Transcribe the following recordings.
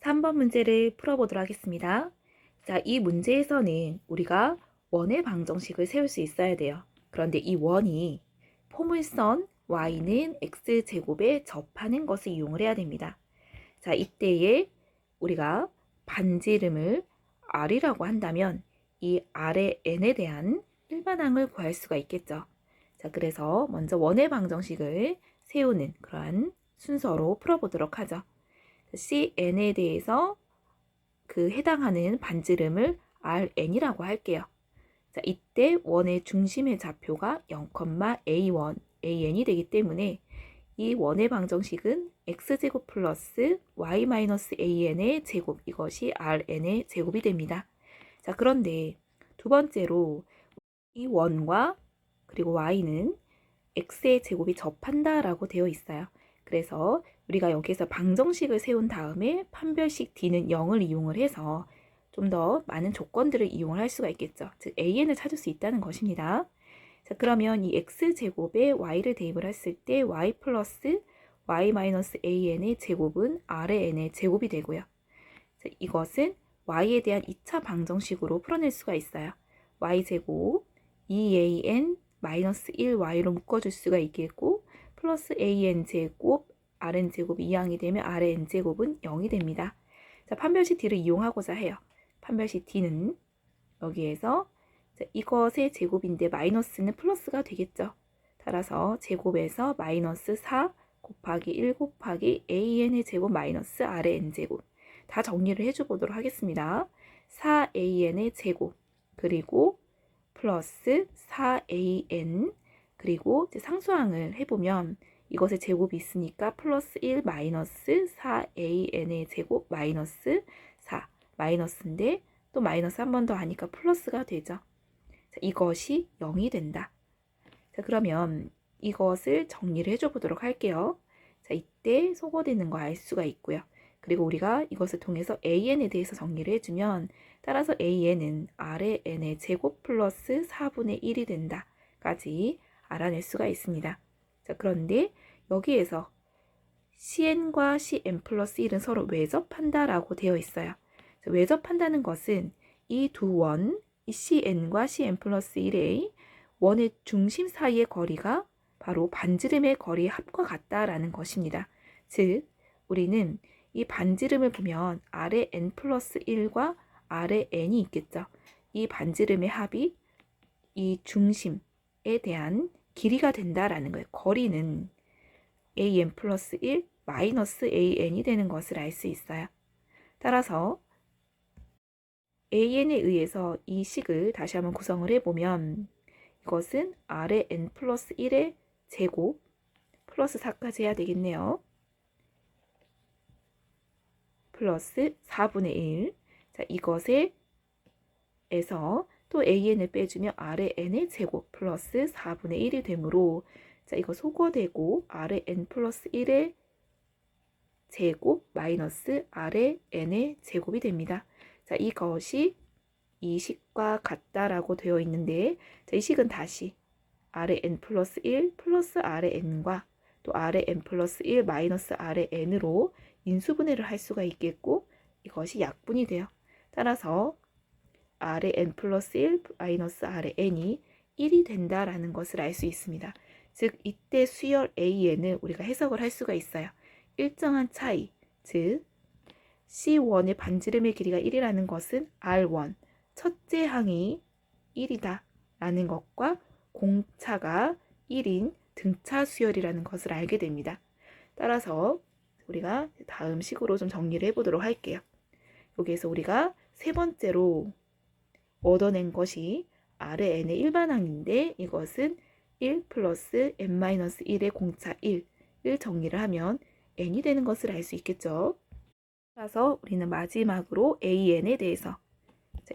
3번 문제를 풀어보도록 하겠습니다. 자, 이 문제에서는 우리가 원의 방정식을 세울 수 있어야 돼요. 그런데 이 원이 포물선 y는 x제곱에 접하는 것을 이용을 해야 됩니다. 자, 이때에 우리가 반지름을 r이라고 한다면 이 r의 n에 대한 일반항을 구할 수가 있겠죠. 자, 그래서 먼저 원의 방정식을 세우는 그러한 순서로 풀어보도록 하죠. cn에 대해서 그 해당하는 반지름을 rn이라고 할게요. 자, 이때 원의 중심의 좌표가 0,a1, an이 되기 때문에 이 원의 방정식은 x제곱 플러스 y-an의 제곱, 이것이 rn의 제곱이 됩니다. 자, 그런데 두 번째로 이 원과 그리고 y는 x의 제곱이 접한다라고 되어 있어요. 그래서 우리가 여기서 방정식을 세운 다음에 판별식 d는 0을 이용을 해서 좀 더 많은 조건들을 이용을 할 수가 있겠죠. 즉 an을 찾을 수 있다는 것입니다. 자, 그러면 이 x제곱에 y를 대입을 했을 때 y 플러스 y-an의 제곱은 r의 n의 제곱이 되고요. 자, 이것은 y에 대한 2차 방정식으로 풀어낼 수가 있어요. y제곱 2an 마이너스 1y로 묶어줄 수가 있겠고 플러스 an제곱 rn제곱 2항이 되면 rn제곱은 0이 됩니다. 자, 판별식 d를 이용하고자 해요. 판별식 d는 여기에서 자, 이것의 제곱인데 마이너스는 플러스가 되겠죠. 따라서 제곱에서 마이너스 4 곱하기 1 곱하기 an의 제곱 마이너스 rn제곱 다 정리를 해줘보도록 하겠습니다. 4an의 제곱 그리고 플러스 4an 그리고 이제 상수항을 해보면 이것의 제곱이 있으니까 플러스 1 마이너스 4an의 제곱 마이너스 4 마이너스인데 또 마이너스 한 번 더 하니까 플러스가 되죠. 자, 이것이 0이 된다. 자, 그러면 이것을 정리를 해줘 보도록 할게요. 자, 이때 소거되는 거 알 수가 있고요. 그리고 우리가 이것을 통해서 an에 대해서 정리를 해주면 따라서 an은 r의 n의 제곱 플러스 4분의 1이 된다 까지 알아낼 수가 있습니다. 자, 그런데 여기에서 cn과 cn 플러스 1은 서로 외접한다 라고 되어 있어요. 자, 외접한다는 것은 이 두 원, 이 cn과 cn 플러스 1의 원의 중심 사이의 거리가 바로 반지름의 거리의 합과 같다라는 것입니다. 즉, 우리는 이 반지름을 보면 r의 n 플러스 1과 r의 n이 있겠죠. 이 반지름의 합이 이 중심에 대한 길이가 된다라는 거예요. 거리는 an 플러스 1 마이너스 an이 되는 것을 알 수 있어요. 따라서 an에 의해서 이 식을 다시 한번 구성을 해보면 이것은 r의 n 플러스 1의 제곱 플러스 4까지 해야 되겠네요. 플러스 4분의 1. 자, 이것에서 또 an을 빼주면 r의 n의 제곱 플러스 4분의 1이 되므로 자, 이거 소거되고 r의 n 플러스 1의 제곱 마이너스 r의 n의 제곱이 됩니다. 자, 이것이 이 식과 같다라고 되어 있는데 자, 이 식은 다시 r의 n 플러스 1 플러스 r의 n과 또 r의 n 플러스 1 마이너스 r의 n으로 인수분해를 할 수가 있겠고 이것이 약분이 돼요. 따라서 r의 n 플러스 1 마이너스 r의 n이 1이 된다라는 것을 알 수 있습니다. 즉 이때 수열 an을 우리가 해석을 할 수가 있어요. 일정한 차이, 즉 C1의 반지름의 길이가 1이라는 것은 R1, 첫째 항이 1이다 라는 것과 공차가 1인 등차 수열이라는 것을 알게 됩니다. 따라서 우리가 다음 식으로 좀 정리를 해보도록 할게요. 여기에서 우리가 세 번째로 얻어낸 것이 R의 n의 일반항인데 이것은 1 플러스 n-1의 공차 1을 정리를 하면 n이 되는 것을 알 수 있겠죠. 따라서 우리는 마지막으로 an에 대해서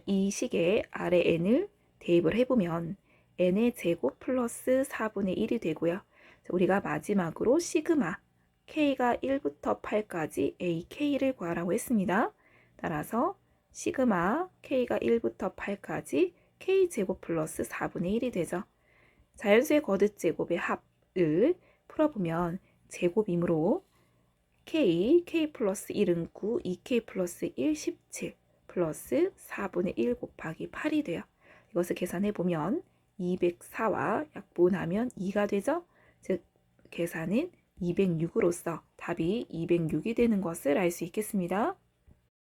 이 식에 r의 n을 대입을 해보면 n의 제곱 플러스 4분의 1이 되고요. 우리가 마지막으로 시그마 k가 1부터 8까지 ak를 구하라고 했습니다. 따라서 시그마 k가 1부터 8까지 k제곱 플러스 4분의 1이 되죠. 자연수의 거듭제곱의 합을 풀어보면 제곱이므로 k 플러스 1은 9, 2k 플러스 1, 17 플러스 4분의 1 곱하기 8이 돼요. 이것을 계산해보면 204와 약분하면 2가 되죠? 즉 계산은 206으로서 답이 206이 되는 것을 알 수 있겠습니다.